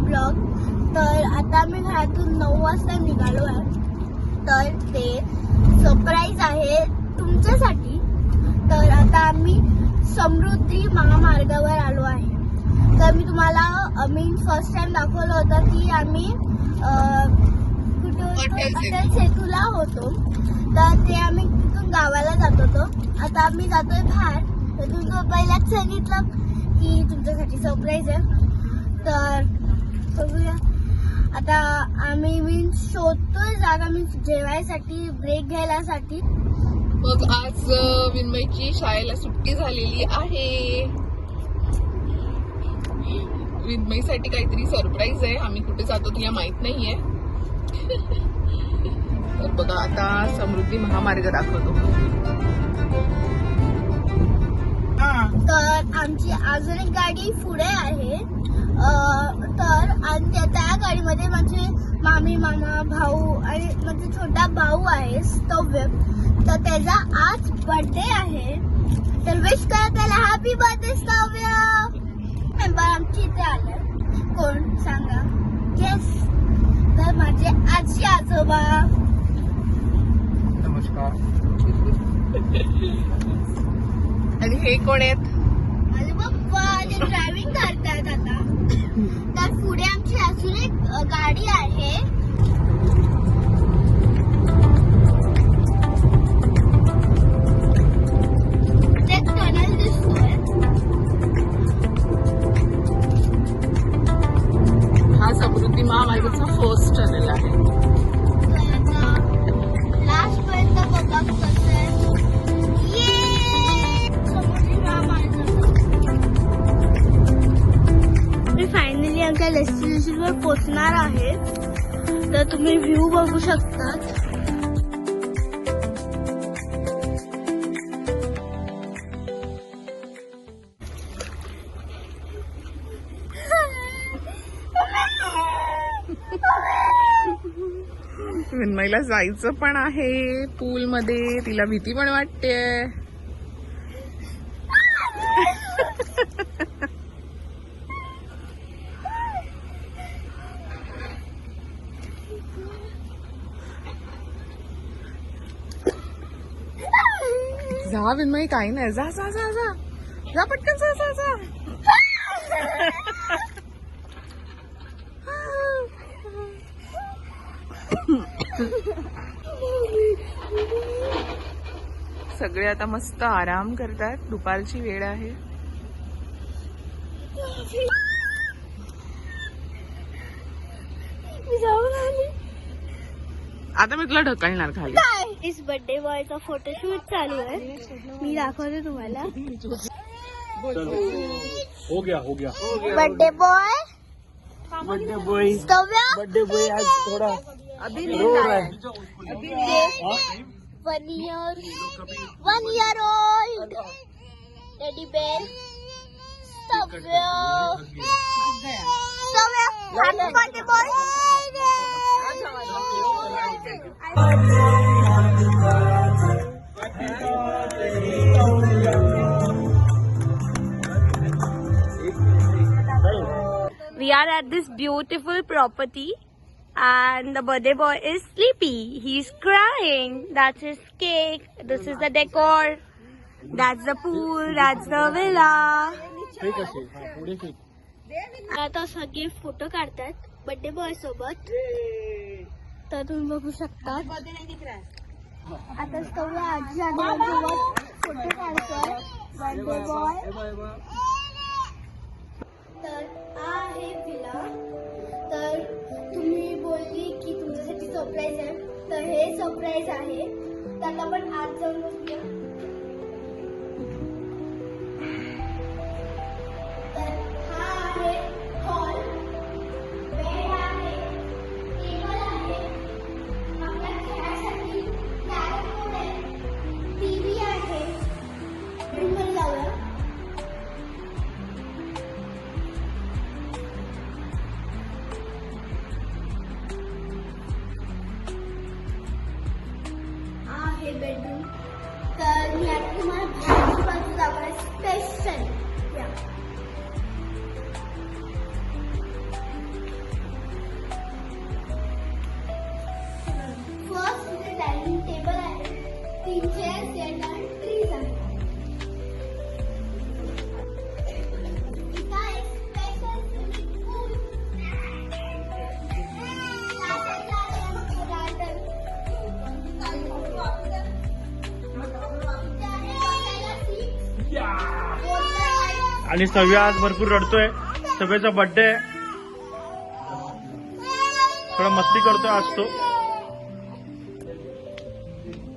Blog. तर आता आम्ही घरातून 9 वाजता निघालो आहे. तर ते सरप्राईज आहे तुमच्यासाठी. तर आता आम्ही समृद्धी महामार्गावर आलो आहे. तर मी तुम्हाला फर्स्ट टाइम दाखवलं होतं की आम्ही कुठे अटल सेतूला होतो. तर ते आम्ही तिथून गावाला जात होतो. आता आम्ही जातोय बाहेर. तर तुमचं पहिल्याच सांगितलं की तुमच्यासाठी सरप्राईज आहे. तर बघूया आता आम्ही शोधतोय जागा जेवायसाठी, ब्रेक घ्यायलासाठी. मग आज विन्मयची शाळेला सुट्टी झालेली आहे. विन्मयसाठी काहीतरी सरप्राईज आहे. आम्ही कुठे जातो तिला माहित नाहीये. तर बघा आता समृद्धी महामार्ग दाखवतो. तर आमची अजून एक गाडी पुढे आहे. तर आणि त्या गाडीमध्ये माझे मामी, मामा, भाऊ आणि माझा छोटा भाऊ आहे स्तव्य. तर त्याचा आज बर्थडे आहे. तर विश करा त्याला हॅपी बर्थडे स्तव्य. मेंबर आमची इथे आले. कोण सांगा? येस, तर माझे आजी आजोबा. नमस्कार. आणि हे कोण आहेत? माझे पप्पा जे ड्रायव्हिंग करतात आता. तर पुढे आमची अजून एक गाडी आहे. ते टनल दिसतोय. हा समृद्धी महामार्गाचा फर्स्ट टनेल आहे. तर आता लास्ट पर्यंत बघा कसं आहे. मी फायनली आमच्या डेस्टिनेशनवर पोहोचणार आहे. तर तुम्ही व्ह्यू बघू शकतात. विन्मयला जायचं पण आहे पूल मध्ये. तिला भीती पण वाटते. जा विन्मय, काही नाही. जा जा जा जा जा पटकन जा जा जा. सगळे आता मस्त आराम करतात. दुपारची वेळ आहे. आता मी तुला ढकलणार खाली. इस बर्थडे बॉयचा फोटोशूट चालू आहे. मी दाखवते तुम्हाला. हो गया birthday boy Stavya. Birthday boy आज थोड़ा अभी रो रहा है. 1 year old teddy bear Stavya. Happy birthday boy. We are at this beautiful property and the birthday boy is sleepy. He's crying. That's his cake. This is the decor. That's the pool. That's the villa. ठीक आहे. हा पुढे ठीक. आता सगळे photo काढतात birthday boy सोबत. तर तुम्ही बघू शकता. आता सगळे आजी आजोबांसोबत फोटो काढतोय बर्थडे बॉय. तर हा आहे विला. तर तुम्ही बोलली की तुमच्यासाठी सरप्राईज आहे. तर हे सरप्राईज आहे. तर आपण आज जाऊन बघूया. तर हा आहे हॉल. बेड आहे, टेबल आहे, आपल्या खेळासाठी कॅरम बोर्ड आहे, टीव्ही आहे. रूममध्ये जाऊया. बेडरूम. तर आणि सव्या आज भरपूर रडतोय. सव्याचा बर्थडे आहे. थोडा मस्ती करतोय आज तो.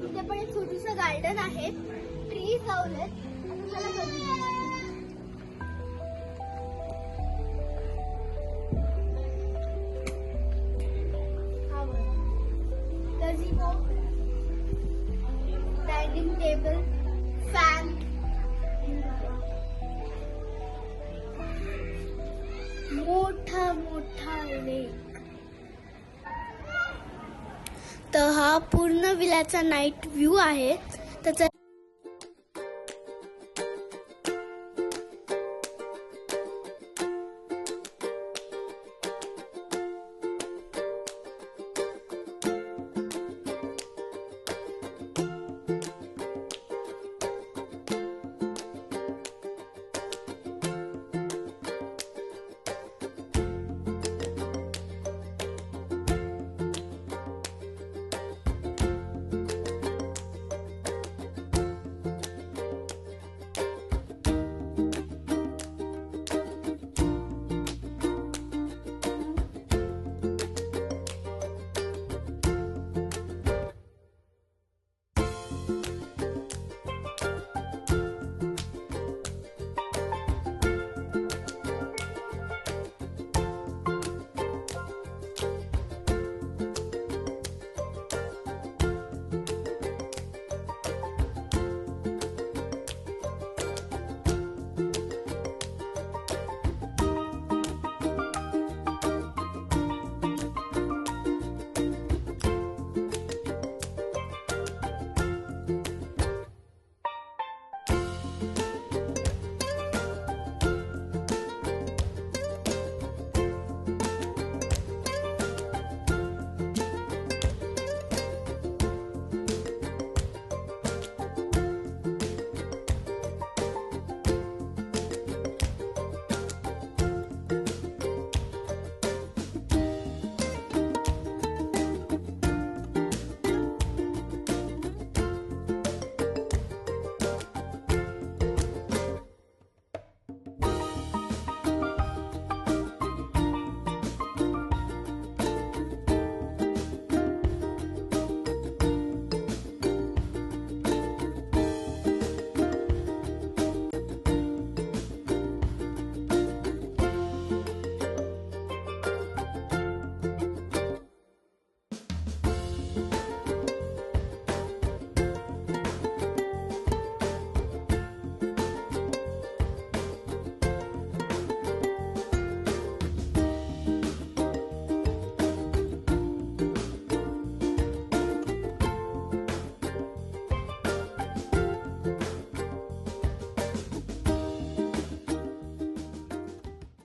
इथे पण एक छोटूसं गार्डन आहे. ट्रीज लावलेत. चला बघूया. हा बघ. गझिबो, डायनिंग टेबल, फॅन, मोठा मोठा लेक. तर हा पूर्ण विलाचा नाईट व्ह्यू आहे. त्याचा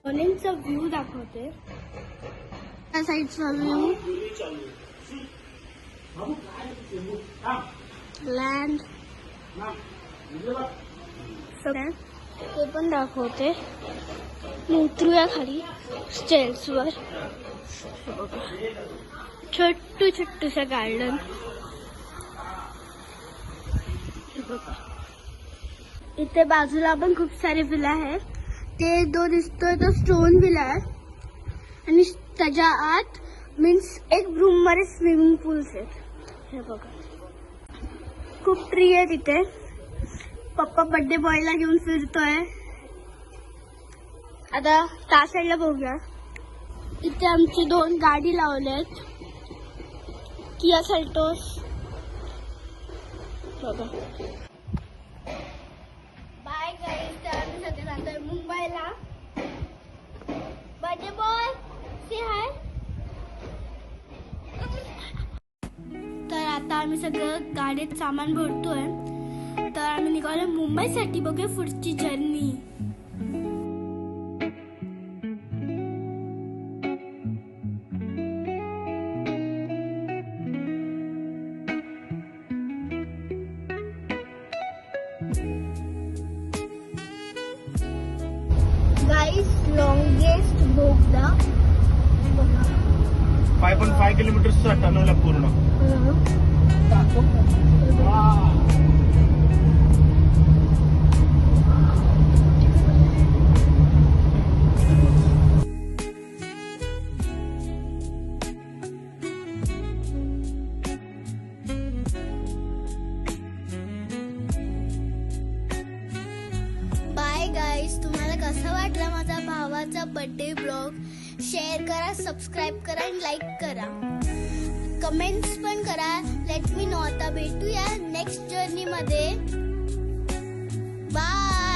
कॉलेजचा व्ह्यू दाखवते. त्या साईडचा व्ह्यू, लँड ते पण दाखवते. उतरूया खाली स्टेल्सवर. छोटू छोटूसा गार्डन. इथे बाजूला पण खूप सारे विला आहेत. ते जो दिसतोय तो स्टोन विला आहे आणि त्याच्या आत मीन्स एक रूम मध्ये स्विमिंग पूल्स आहेत. हे बघा खूप ट्री आहे तिथे. पप्पा बर्थडे बॉयला घेऊन फिरतोय. आता त्या साईडला बघूया. इथे आमची 2 गाडी लावल्यात. Kia Seltos. बघा बाय गाईज. तर आम्ही सध्या जातोय मुंबईला. बर्थडे बॉय से हाय. तर आता आम्ही सगळं गाडीत सामान भरतोय. तर आम्ही निघालो मुंबईसाठी. बघूया पुढची जर्नी. गाईस लॉंगेस्ट बोगदा 5.5 किलोमीटरचा टनल आहे पूर्ण. शेअर करा, सबस्क्राईब करा आणि लाईक करा. कमेंट्स पण करा. Let me know. आता भेटूया नेक्स्ट जर्नी मध्ये. बाय.